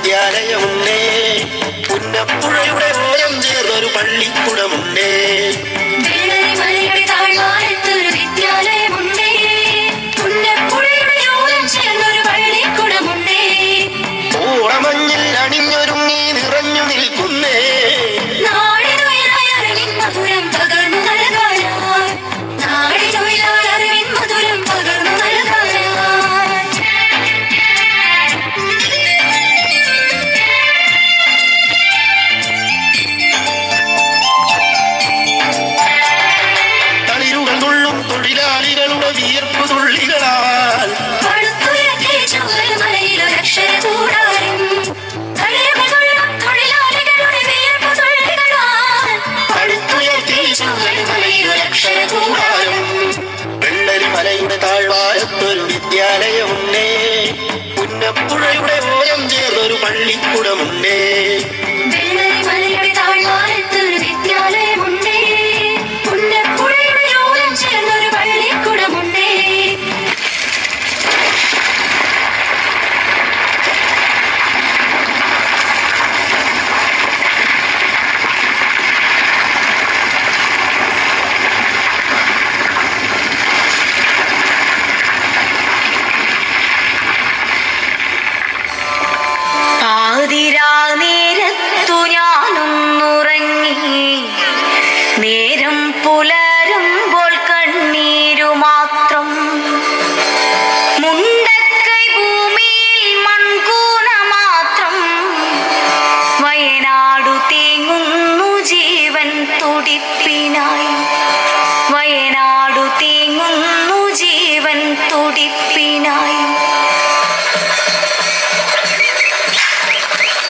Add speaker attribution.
Speaker 1: വിദ്യാലയമുണ്ടേ, പുന്നപ്പുഴയുടെ ഓരം ചേർന്നൊരു പള്ളിക്കുടമുണ്ടേ.
Speaker 2: വെള്ളരിമലയുടെ താഴ്വാരത്തൊരു വിദ്യാലയമുണ്ടേ, പുന്നപ്പുഴയുടെ ഓരം ചേർന്നൊരു പള്ളിക്കുടമുണ്ടേ.
Speaker 1: ഓണമഞ്ഞിൽ അണിഞ്ഞൊരുങ്ങി നിറഞ്ഞു നിൽക്കുന്നേ,
Speaker 2: നാടിനുയരായി അറിവിൻ മധുരം പകർന്നു നൽകാനായി, നാടിനുയരായി അറിവിൻ മധുരം പകർന്നു നൽകാനായി.
Speaker 1: തളിരുകൾ തുള്ളും തൊഴിലാളികളുടെ വിയർപ്പു തുള്ളികളാൽ
Speaker 2: പടുത്തുയർത്തിയ ചുവരുമലയിലൊരക്ഷരകൂടാരം, തളിരുകൾ തുള്ളും തൊഴിലാളികളുടെ വിയർപ്പു തുള്ളികളാൽ
Speaker 1: പടുത്തുയർത്തി
Speaker 2: ചുവരുമലയിലൊരക്ഷരകൂടാരം.
Speaker 1: വെള്ളരിമലയുടെ താഴ്വാരത്തൊരു വിദ്യാലയമുണ്ടേ, പുന്നപ്പുഴയുടെ ഓരം ചേർന്നൊരു പള്ളിക്കുടമുണ്ടേ.
Speaker 2: വെള്ള